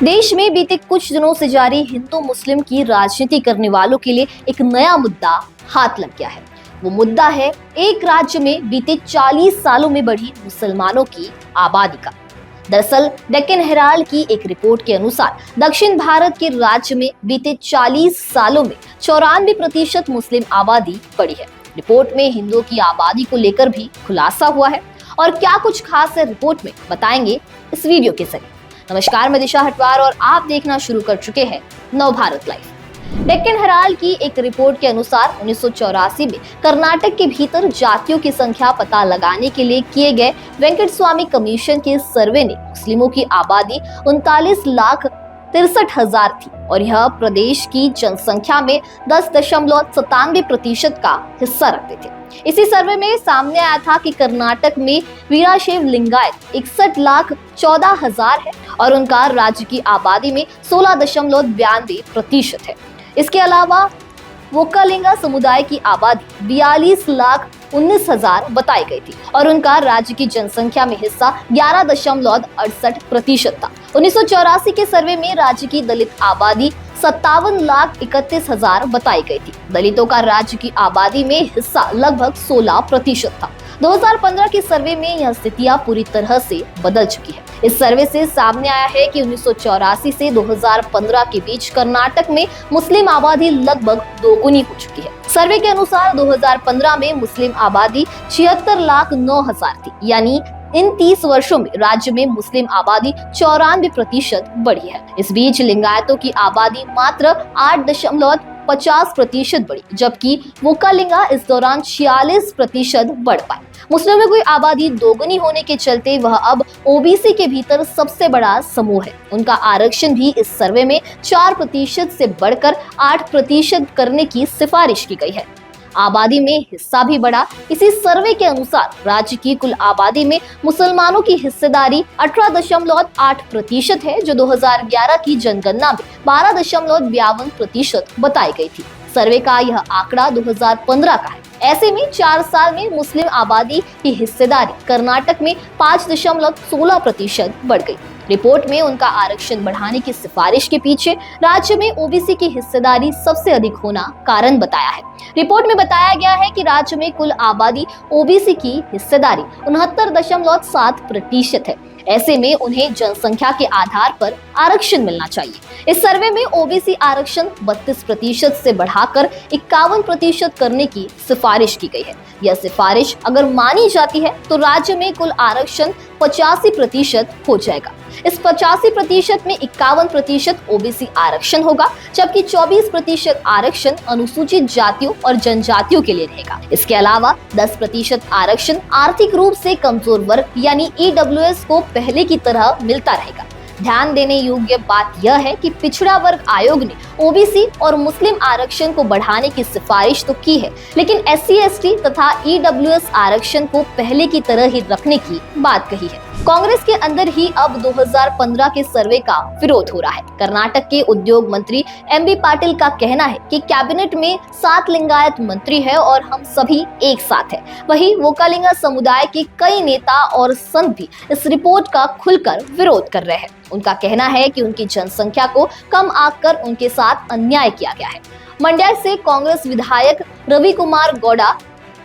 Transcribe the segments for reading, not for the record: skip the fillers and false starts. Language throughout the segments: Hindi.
देश में बीते कुछ दिनों से जारी हिंदू मुस्लिम की राजनीति करने वालों के लिए एक नया मुद्दा हाथ लग गया है। वो मुद्दा है एक राज्य में बीते 40 सालों में बढ़ी मुसलमानों की आबादी का। दरअसल डेक्कन हेराल्ड की एक रिपोर्ट के अनुसार दक्षिण भारत के राज्य में बीते 40 सालों में 94% मुस्लिम आबादी बढ़ी है। रिपोर्ट में हिंदुओं की आबादी को लेकर भी खुलासा हुआ है और क्या कुछ खास है रिपोर्ट में बताएंगे इस वीडियो के जरिए। नमस्कार, मैं दिशा हटवार और आप देखना शुरू कर चुके हैं नवभारत लाइव। डेक्कन हेराल्ड की एक रिपोर्ट के अनुसार 1984 में कर्नाटक के भीतर जातियों की संख्या पता लगाने के लिए किए गए वेंकटस्वामी कमीशन के सर्वे ने मुस्लिमों की आबादी 39,63,000 थी और यह प्रदेश की जनसंख्या में 10.97% का हिस्सा रखते थे। इसी सर्वे में सामने आया था कि कर्नाटक में वीराशैव लिंगायत 61,14,000 है और उनका राज्य की आबादी में 16.92% है। इसके अलावा वोक्कालिंगा समुदाय की आबादी 42,19,000 बताई गई थी और उनका राज्य की जनसंख्या में हिस्सा 11.68% था। 1984 के सर्वे में राज्य की दलित आबादी 57,31,000 बताई गई थी। दलितों का राज्य की आबादी में हिस्सा लगभग 16% था। 2015 के सर्वे में यह स्थितियां पूरी तरह से बदल चुकी है। इस सर्वे से सामने आया है कि 1984 से 2015 के बीच कर्नाटक में मुस्लिम आबादी लगभग दोगुनी हो चुकी है। सर्वे के अनुसार 2015 में मुस्लिम आबादी 76,09,000 थी, यानी इन 30 वर्षों में राज्य में मुस्लिम आबादी 94% बढ़ी है। इस बीच लिंगायतों की आबादी मात्र 8.50% बढ़ी, जबकि वोक्कालिंगा इस दौरान 46% बढ़ पाए। मुस्लिमों की आबादी दोगुनी होने के चलते वह अब ओबीसी के भीतर सबसे बड़ा समूह है। उनका आरक्षण भी इस सर्वे में 4% से बढ़कर 8% करने की सिफारिश की गई है। आबादी में हिस्सा भी बढ़ा। इसी सर्वे के अनुसार राज्य की कुल आबादी में मुसलमानों की हिस्सेदारी 18.8% है, जो 2011 की जनगणना में 12.52% बताई गई थी। सर्वे का यह आंकड़ा 2015 का है। ऐसे में 4 साल में मुस्लिम आबादी की हिस्सेदारी कर्नाटक में 5.16% बढ़ गई। रिपोर्ट में उनका आरक्षण बढ़ाने की सिफारिश के पीछे राज्य में ओबीसी की हिस्सेदारी सबसे अधिक होना कारण बताया है। रिपोर्ट में बताया गया है कि राज्य में कुल आबादी ओबीसी की हिस्सेदारी 69.7% है। ऐसे में उन्हें जनसंख्या के आधार पर आरक्षण मिलना चाहिए। इस सर्वे में ओबीसी आरक्षण 32% से बढ़ाकर 51% करने की सिफारिश की गई है। यह सिफारिश अगर मानी जाती है तो राज्य में कुल आरक्षण 85% हो जाएगा। इस 85% में 51% ओबीसी आरक्षण होगा, जबकि 24% आरक्षण अनुसूचित जातियों और जनजातियों के लिए रहेगा। इसके अलावा 10% आरक्षण आर्थिक रूप से कमजोर वर्ग यानी ईडब्ल्यूएस को पहले की तरह मिलता रहेगा। ध्यान देने योग्य बात यह है कि पिछड़ा वर्ग आयोग ने ओबीसी और मुस्लिम आरक्षण को बढ़ाने की सिफारिश तो की है, लेकिन एससी एसटी तथा ईडब्ल्यूएस आरक्षण को पहले की तरह ही रखने की बात कही है। कांग्रेस के अंदर ही अब 2015 के सर्वे का विरोध हो रहा है। कर्नाटक के उद्योग मंत्री एमबी पाटिल का कहना है कि कैबिनेट में 7 लिंगायत मंत्री है और हम सभी एक साथ हैं। वहीं वोक्कालिंगा समुदाय के कई नेता और संत भी इस रिपोर्ट का खुलकर विरोध कर रहे हैं। उनका कहना है कि उनकी जनसंख्या को कम आंककर उनके साथ अन्याय किया गया है। मंड्या से कांग्रेस विधायक रवि कुमार गौड़ा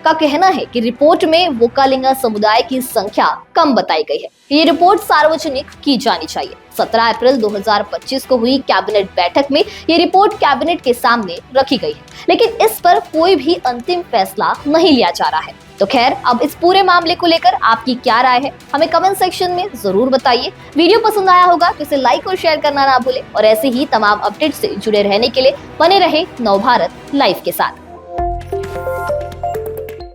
का कहना है कि रिपोर्ट में वोक्कालिंगा समुदाय की संख्या कम बताई गई है। ये रिपोर्ट सार्वजनिक की जानी चाहिए। 17 अप्रैल 2025 को हुई कैबिनेट बैठक में ये रिपोर्ट कैबिनेट के सामने रखी गई है, लेकिन इस पर कोई भी अंतिम फैसला नहीं लिया जा रहा है। तो खैर, अब इस पूरे मामले को लेकर आपकी क्या राय है, हमें कमेंट सेक्शन में जरूर बताइए। वीडियो पसंद आया होगा तो इसे लाइक और शेयर करना ना भूलें और ऐसे ही तमाम अपडेट से जुड़े रहने के लिए बने रहे नवभारत लाइव के साथ।